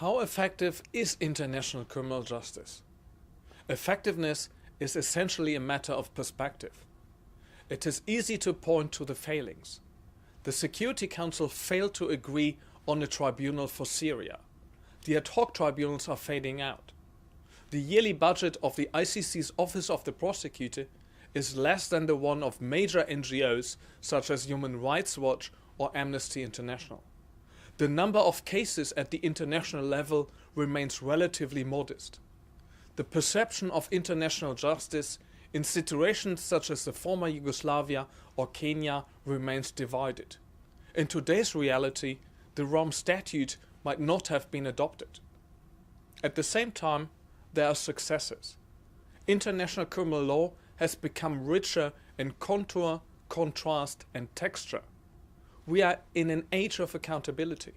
How effective is international criminal justice? Effectiveness is essentially a matter of perspective. It is easy to point to the failings. The Security Council failed to agree on a tribunal for Syria. The ad hoc tribunals are fading out. The yearly budget of the ICC's Office of the Prosecutor is less than the one of major NGOs such as Human Rights Watch or Amnesty International. The number of cases at the international level remains relatively modest. The perception of international justice in situations such as the former Yugoslavia or Kenya remains divided. In today's reality, the Rome Statute might not have been adopted. At the same time, there are successes. International criminal law has become richer in contour, contrast, and texture. We are in an age of accountability.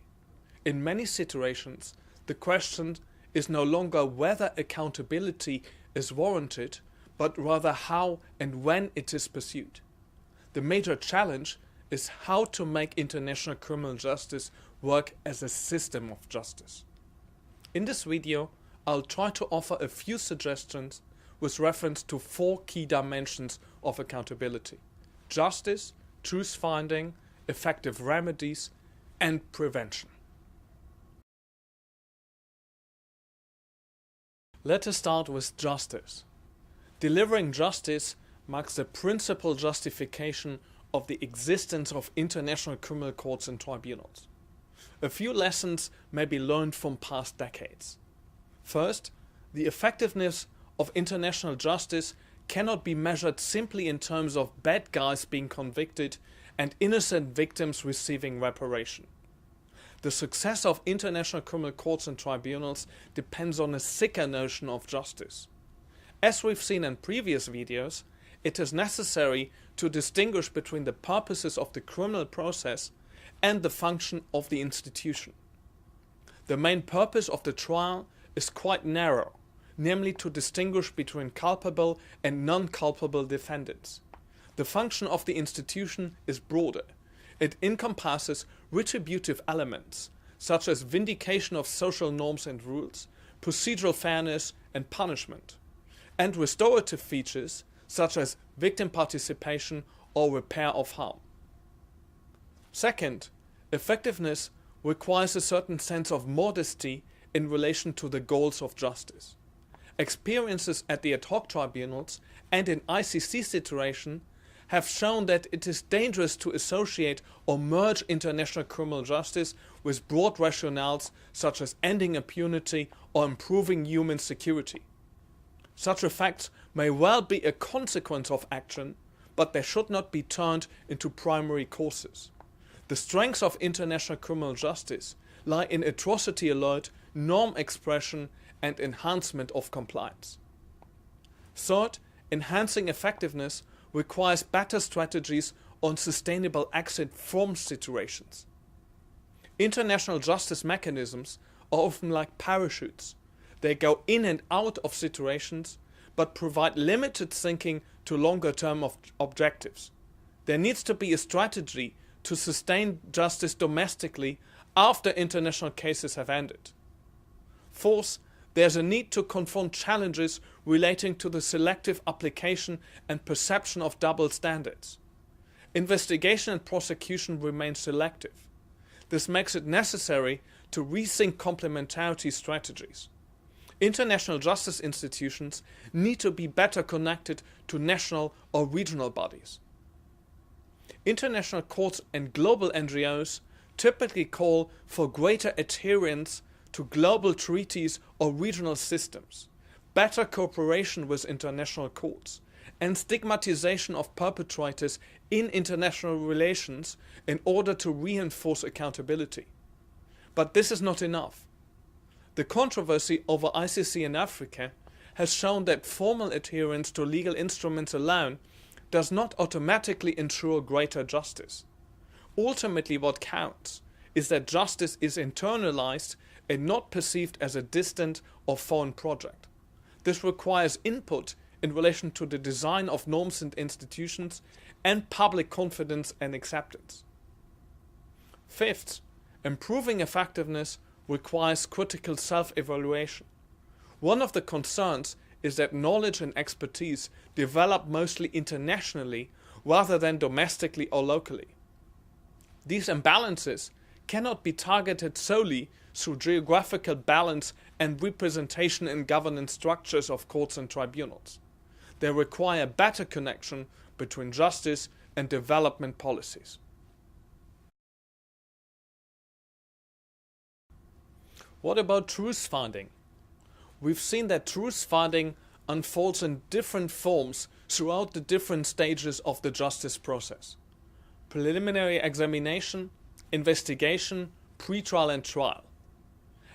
In many situations, the question is no longer whether accountability is warranted, but rather how and when it is pursued. The major challenge is how to make international criminal justice work as a system of justice. In this video, I'll try to offer a few suggestions with reference to 4 key dimensions of accountability: justice, truth-finding, effective remedies, and prevention. Let us start with justice. Delivering justice marks the principal justification of the existence of international criminal courts and tribunals. A few lessons may be learned from past decades. First, the effectiveness of international justice cannot be measured simply in terms of bad guys being convicted and innocent victims receiving reparation. The success of international criminal courts and tribunals depends on a sicker notion of justice. As we've seen in previous videos, it is necessary to distinguish between the purposes of the criminal process and the function of the institution. The main purpose of the trial is quite narrow, namely to distinguish between culpable and non-culpable defendants. The function of the institution is broader. It encompasses retributive elements, such as vindication of social norms and rules, procedural fairness and punishment, and restorative features, such as victim participation or repair of harm. Second, effectiveness requires a certain sense of modesty in relation to the goals of justice. Experiences at the ad hoc tribunals and in ICC situation have shown that it is dangerous to associate or merge international criminal justice with broad rationales such as ending impunity or improving human security. Such effects may well be a consequence of action, but they should not be turned into primary causes. The strengths of international criminal justice lie in atrocity alert, norm expression, and enhancement of compliance. Third, enhancing effectiveness requires better strategies on sustainable exit from situations. International justice mechanisms are often like parachutes. They go in and out of situations, but provide limited thinking to longer-term objectives. There needs to be a strategy to sustain justice domestically after international cases have ended. Fourth, there's a need to confront challenges relating to the selective application and perception of double standards. Investigation and prosecution remain selective. This makes it necessary to rethink complementarity strategies. International justice institutions need to be better connected to national or regional bodies. International courts and global NGOs typically call for greater adherence to global treaties or regional systems, better cooperation with international courts, and stigmatization of perpetrators in international relations in order to reinforce accountability. But this is not enough. The controversy over ICC in Africa has shown that formal adherence to legal instruments alone does not automatically ensure greater justice. Ultimately, what counts is that justice is internalized and not perceived as a distant or foreign project. This requires input in relation to the design of norms and institutions and public confidence and acceptance. Fifth, improving effectiveness requires critical self-evaluation. One of the concerns is that knowledge and expertise develop mostly internationally rather than domestically or locally. These imbalances cannot be targeted solely through geographical balance and representation in governance structures of courts and tribunals. They require better connection between justice and development policies. What about truth finding? We've seen that truth finding unfolds in different forms throughout the different stages of the justice process: preliminary examination, investigation, pretrial and trial.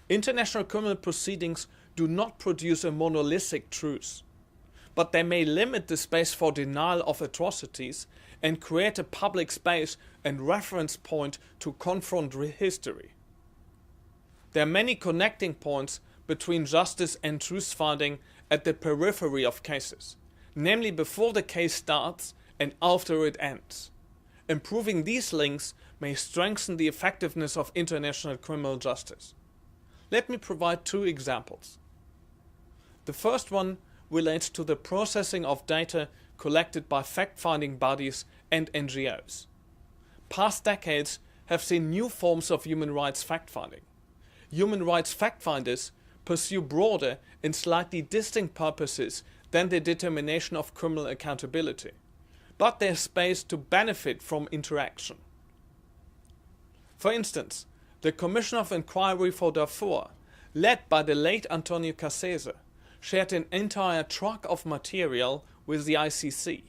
International criminal proceedings do not produce a monolithic truth, but they may limit the space for denial of atrocities and create a public space and reference point to confront history. There are many connecting points between justice and truth finding at the periphery of cases, namely before the case starts and after it ends. Improving these links may strengthen the effectiveness of international criminal justice. Let me provide two examples. The first one relates to the processing of data collected by fact-finding bodies and NGOs. Past decades have seen new forms of human rights fact-finding. Human rights fact-finders pursue broader and slightly distinct purposes than the determination of criminal accountability, but there's space to benefit from interaction. For instance, the Commission of Inquiry for Darfur, led by the late Antonio Cassese, shared an entire truck of material with the ICC.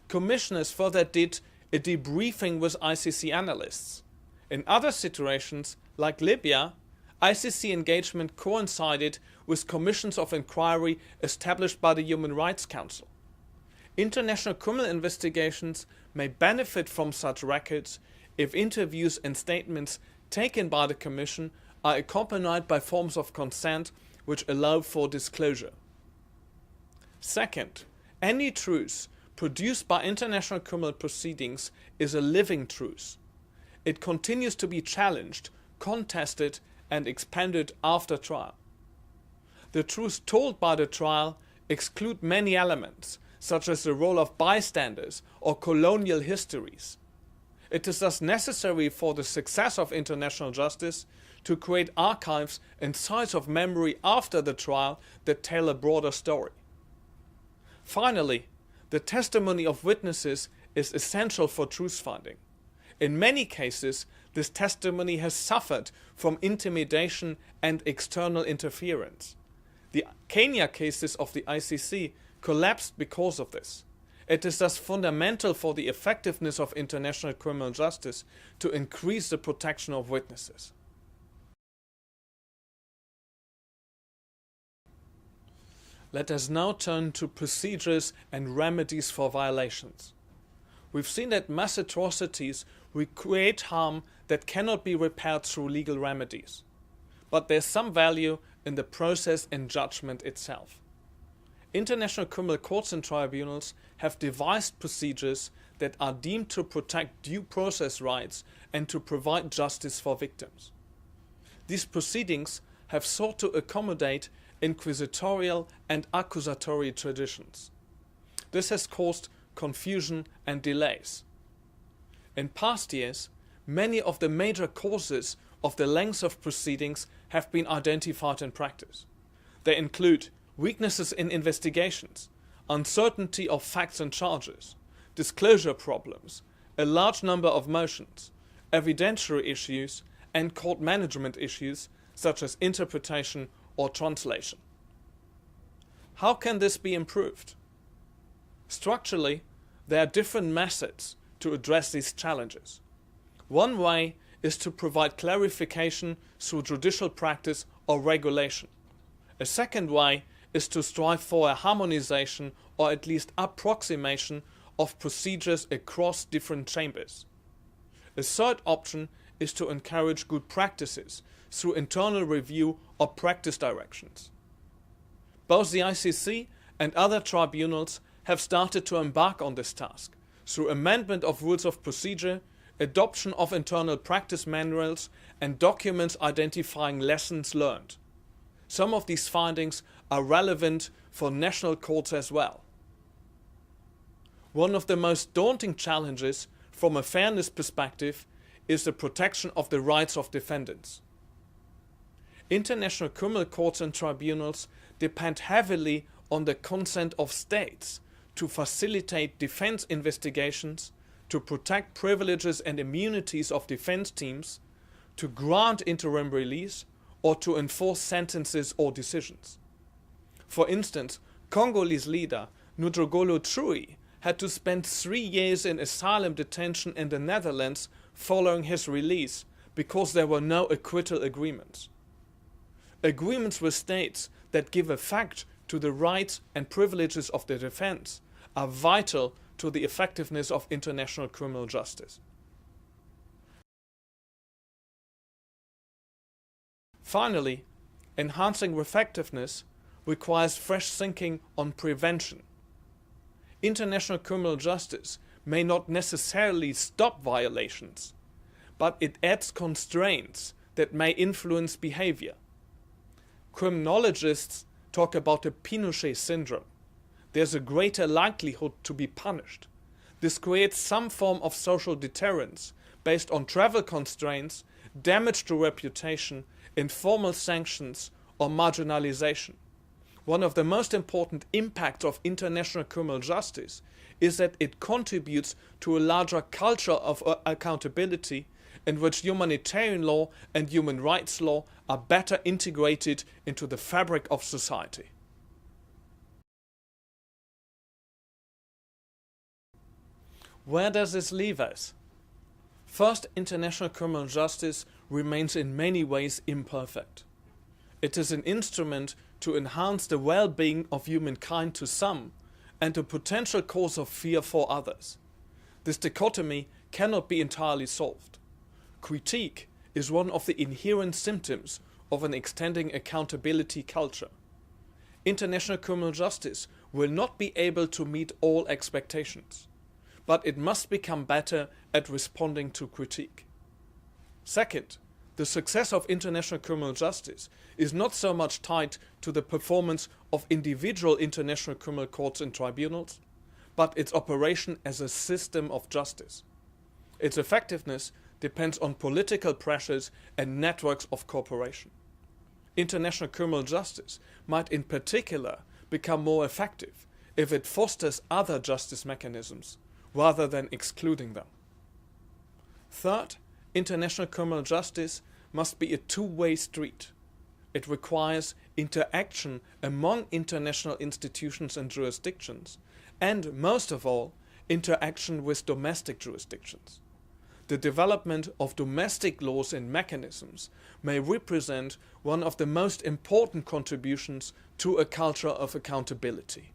Commissioners further did a debriefing with ICC analysts. In other situations, like Libya, ICC engagement coincided with commissions of inquiry established by the Human Rights Council. International criminal investigations may benefit from such records if interviews and statements taken by the Commission are accompanied by forms of consent which allow for disclosure. Second, any truth produced by international criminal proceedings is a living truth. It continues to be challenged, contested, and expanded after trial. The truths told by the trial exclude many elements, such as the role of bystanders or colonial histories. It is thus necessary for the success of international justice to create archives and sites of memory after the trial that tell a broader story. Finally, the testimony of witnesses is essential for truth finding. In many cases, this testimony has suffered from intimidation and external interference. The Kenya cases of the ICC collapsed because of this. It is thus fundamental for the effectiveness of international criminal justice to increase the protection of witnesses. Let us now turn to procedures and remedies for violations. We've seen that mass atrocities create harm that cannot be repaired through legal remedies. But there's some value in the process and judgment itself. International criminal courts and tribunals have devised procedures that are deemed to protect due process rights and to provide justice for victims. These proceedings have sought to accommodate inquisitorial and accusatory traditions. This has caused confusion and delays. In past years, many of the major causes of the length of proceedings have been identified in practice. They include weaknesses in investigations, uncertainty of facts and charges, disclosure problems, a large number of motions, evidentiary issues, and court management issues such as interpretation or translation. How can this be improved? Structurally, there are different methods to address these challenges. One way is to provide clarification through judicial practice or regulation. A second way is to strive for a harmonization or at least approximation of procedures across different chambers. A third option is to encourage good practices through internal review or practice directions. Both the ICC and other tribunals have started to embark on this task through amendment of rules of procedure, adoption of internal practice manuals, and documents identifying lessons learned. Some of these findings are relevant for national courts as well. One of the most daunting challenges from a fairness perspective is the protection of the rights of defendants. International criminal courts and tribunals depend heavily on the consent of states to facilitate defense investigations, to protect privileges and immunities of defense teams, to grant interim release, or to enforce sentences or decisions. For instance, Congolese leader Nudrogolo Trui had to spend 3 years in asylum detention in the Netherlands following his release because there were no acquittal agreements. Agreements with states that give effect to the rights and privileges of the defense are vital to the effectiveness of international criminal justice. Finally, enhancing effectiveness requires fresh thinking on prevention. International criminal justice may not necessarily stop violations, but it adds constraints that may influence behavior. Criminologists talk about the Pinochet syndrome. There's a greater likelihood to be punished. This creates some form of social deterrence based on travel constraints, damage to reputation, informal sanctions, or marginalization. One of the most important impacts of international criminal justice is that it contributes to a larger culture of accountability in which humanitarian law and human rights law are better integrated into the fabric of society. Where does this leave us? First, international criminal justice remains in many ways imperfect. It is an instrument to enhance the well-being of humankind to some and a potential cause of fear for others. This dichotomy cannot be entirely solved. Critique is one of the inherent symptoms of an extending accountability culture. International criminal justice will not be able to meet all expectations, but it must become better at responding to critique. Second, the success of international criminal justice is not so much tied to the performance of individual international criminal courts and tribunals, but its operation as a system of justice. Its effectiveness depends on political pressures and networks of cooperation. International criminal justice might in particular become more effective if it fosters other justice mechanisms rather than excluding them. Third, international criminal justice must be a two-way street. It requires interaction among international institutions and jurisdictions, and most of all, interaction with domestic jurisdictions. The development of domestic laws and mechanisms may represent one of the most important contributions to a culture of accountability.